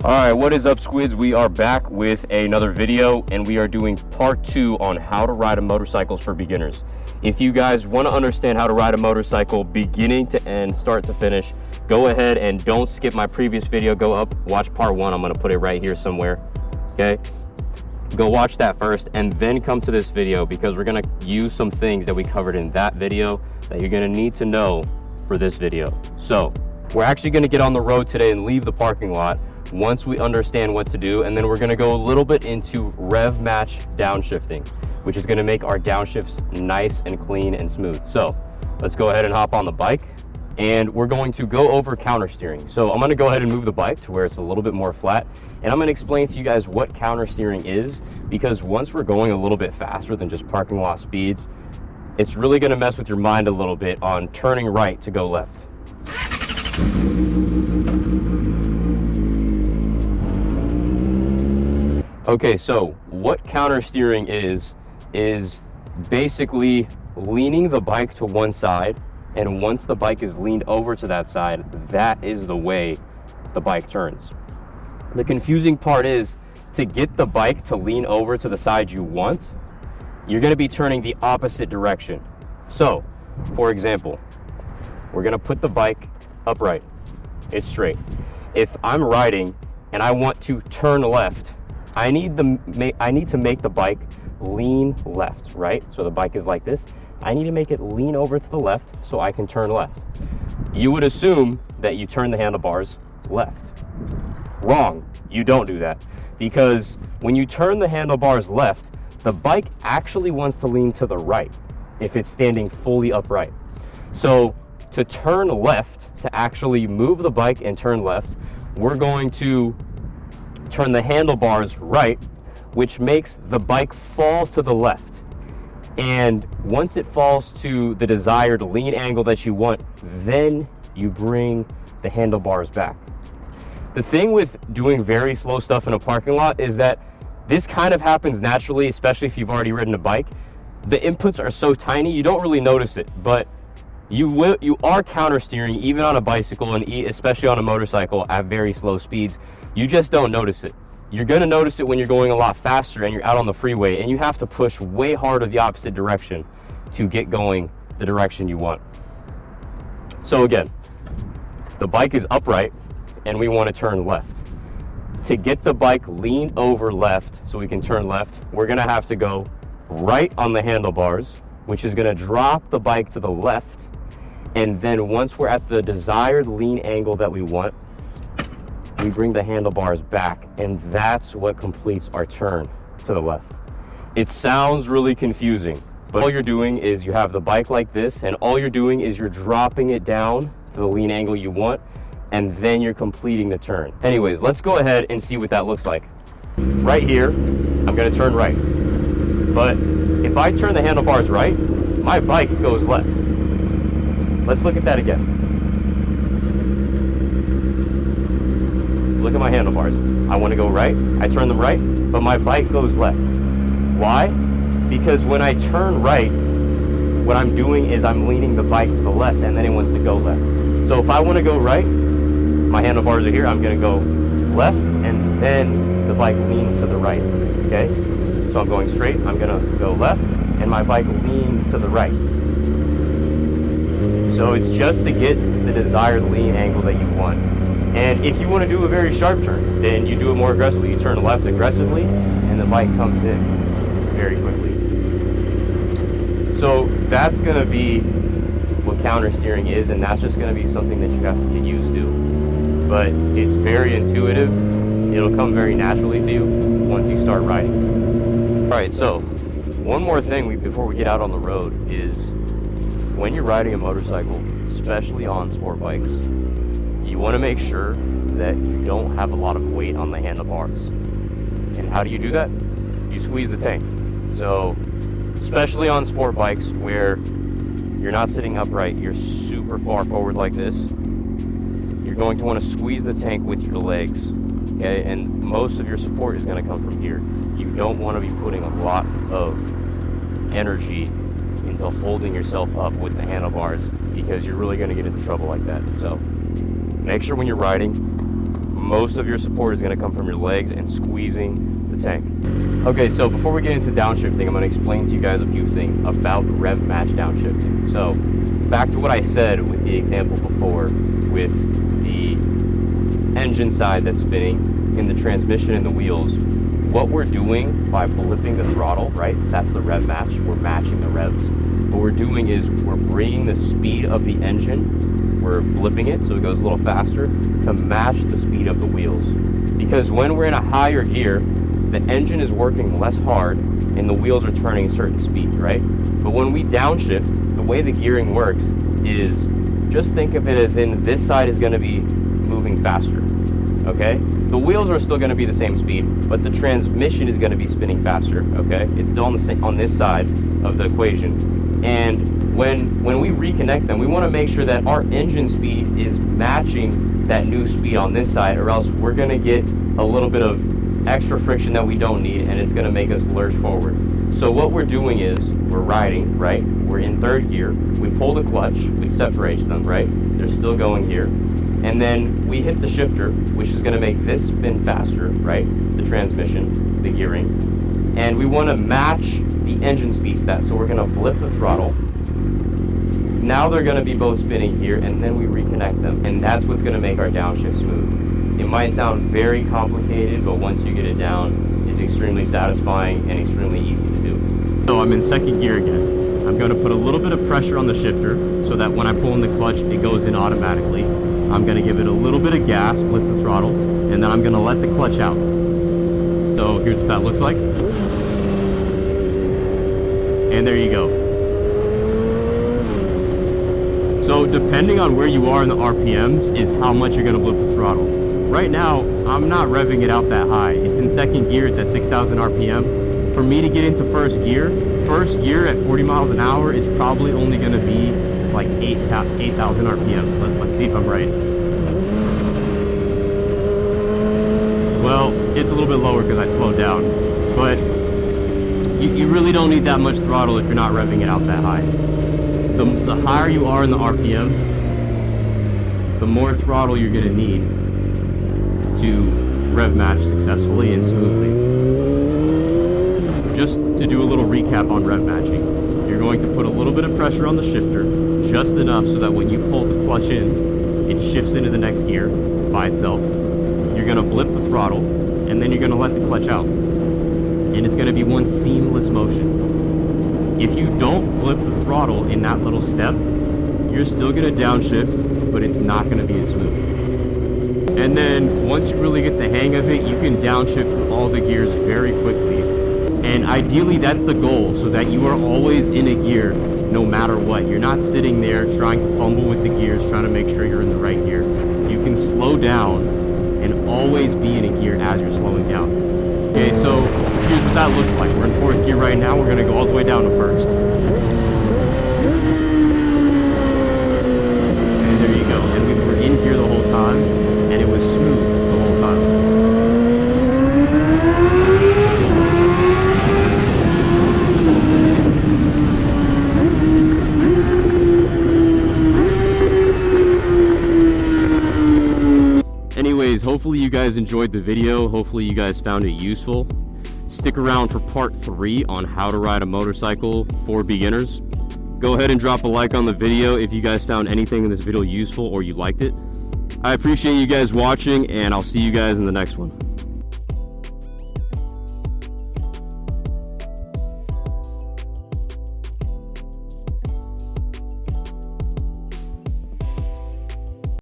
Alright, what is up, Squids? We are back with another video, and we are doing part 2 on how to ride a motorcycle for beginners. If you guys want to understand how to ride a motorcycle beginning to end, start to finish, go ahead and don't skip my previous video. Go up, watch part 1. I'm going to put it right here somewhere. Okay? Go watch that first and then come to this video, because we're going to use some things that we covered in that video that you're going to need to know for this video. So, we're actually going to get on the road today and leave the parking lot once we understand what to do, and then we're going to go a little bit into rev match downshifting, which is going to make our downshifts nice and clean and smooth. So let's go ahead and hop on the bike, and we're going to go over counter steering. So I'm going to go ahead and move the bike to where it's a little bit more flat, and I'm going to explain to you guys what counter steering is, because once we're going a little bit faster than just parking lot speeds, it's really going to mess with your mind a little bit on turning right to go left. Okay, so what counter steering is basically leaning the bike to one side, and once the bike is leaned over to that side, that is the way the bike turns. The confusing part is, to get the bike to lean over to the side you want, you're going to be turning the opposite direction. So, for example, we're going to put the bike upright. It's straight. If I'm riding and I want to turn left, I need to make the bike lean left, right? So the bike is like this. I need to make it lean over to the left so I can turn left. You would assume that you turn the handlebars left. Wrong. You don't do that, because when you turn the handlebars left, the bike actually wants to lean to the right if it's standing fully upright. So to turn left, to actually move the bike and turn left, we're going to turn the handlebars right, which makes the bike fall to the left. And once it falls to the desired lean angle that you want, then you bring the handlebars back. The thing with doing very slow stuff in a parking lot is that this kind of happens naturally, especially if you've already ridden a bike. The inputs are so tiny, you don't really notice it, but you are counter steering even on a bicycle, and especially on a motorcycle at very slow speeds. You just don't notice it. You're going to notice it when you're going a lot faster and you're out on the freeway and you have to push way harder the opposite direction to get going the direction you want. So again, the bike is upright and we want to turn left. To get the bike leaned over left so we can turn left, we're going to have to go right on the handlebars, which is going to drop the bike to the left. And then once we're at the desired lean angle that we want, we bring the handlebars back, and that's what completes our turn to the left. It sounds really confusing, but all you're doing is you have the bike like this, and all you're doing is you're dropping it down to the lean angle you want, and then you're completing the turn. Anyways, let's go ahead and see what that looks like. Right here, I'm gonna turn right. But if I turn the handlebars right, my bike goes left. Let's look at that again. Look at my handlebars. I want to go right, I turn them right, but my bike goes left. Why? Because when I turn right, what I'm doing is I'm leaning the bike to the left, and then it wants to go left. So if I want to go right, my handlebars are here, I'm going to go left, and then the bike leans to the right. Okay? So I'm going straight, I'm going to go left, and my bike leans to the right. So it's just to get the desired lean angle that you want. And if you want to do a very sharp turn, then you do it more aggressively. You turn left aggressively, and the bike comes in very quickly. So that's going to be what counter steering is, and that's just going to be something that you have to get used to. But it's very intuitive. It'll come very naturally to you once you start riding. All right, so one more thing before we get out on the road is, when you're riding a motorcycle, especially on sport bikes, you want to make sure that you don't have a lot of weight on the handlebars. And how do you do that? You squeeze the tank. So, especially on sport bikes where you're not sitting upright, you're super far forward like this, you're going to want to squeeze the tank with your legs. Okay? And most of your support is going to come from here. You don't want to be putting a lot of energy into holding yourself up with the handlebars, because you're really going to get into trouble like that. So make sure when you're riding, most of your support is going to come from your legs and squeezing the tank. Okay, so before we get into downshifting, I'm going to explain to you guys a few things about rev match downshifting. So back to what I said with the example before with the engine side that's spinning in the transmission and the wheels. What we're doing by blipping the throttle, right? That's the rev match. We're matching the revs. What we're doing is we're bringing the speed of the engine, we're blipping it so it goes a little faster to match the speed of the wheels. Because when we're in a higher gear, the engine is working less hard and the wheels are turning a certain speed, right? But when we downshift, the way the gearing works is, just think of it as in this side is going to be moving faster, okay? The wheels are still going to be the same speed, but the transmission is going to be spinning faster, okay? It's still on this side of the equation. And when we reconnect them, we want to make sure that our engine speed is matching that new speed on this side, or else we're going to get a little bit of extra friction that we don't need, and it's going to make us lurch forward. So what we're doing is we're riding, right? We're in third gear. We pull the clutch, we separate them, right? They're still going here. And then we hit the shifter, which is going to make this spin faster, right? The transmission, the gearing. And we want to match the engine speed to that. So we're going to blip the throttle. Now they're going to be both spinning here, and then we reconnect them. And that's what's going to make our downshift smooth. It might sound very complicated, but once you get it down, it's extremely satisfying and extremely easy to do. So I'm in second gear again. I'm going to put a little bit of pressure on the shifter so that when I pull in the clutch, it goes in automatically. I'm going to give it a little bit of gas, blip the throttle, and then I'm going to let the clutch out. So here's what that looks like. And there you go. So depending on where you are in the RPMs is how much you're going to blip the throttle. Right now, I'm not revving it out that high. It's in second gear, it's at 6,000 RPM. For me to get into first gear at 40 miles an hour is probably only going to be like 8,000 RPM. Let's see if I'm right. Well, it's a little bit lower because I slowed down, but you really don't need that much throttle if you're not revving it out that high. The higher you are in the RPM, the more throttle you're going to need to rev match successfully and smoothly. Just to do a little recap on rev matching, you're going to put a little bit of pressure on the shifter, just enough so that when you pull the clutch in, it shifts into the next gear by itself. You're going to blip the throttle, and then you're going to let the clutch out. And it's going to be one seamless motion. If you don't blip the throttle in that little step, you're still going to downshift, but it's not going to be as smooth. And then once you really get the hang of it, you can downshift all the gears very quickly. And ideally that's the goal, so that you are always in a gear no matter what. You're not sitting there trying to fumble with the gears, trying to make sure you're in the right gear. You can slow down and always be in a gear as you're slowing down. Okay, so here's what that looks like. We're in fourth gear right now. We're going to go all the way down to first. And there you go. And we were in gear the whole time, and it was smooth the whole time. Anyways, hopefully you guys enjoyed the video. Hopefully you guys found it useful. Stick around for part 3 on how to ride a motorcycle for beginners. Go ahead and drop a like on the video if you guys found anything in this video useful or you liked it. I appreciate you guys watching, and I'll see you guys in the next one.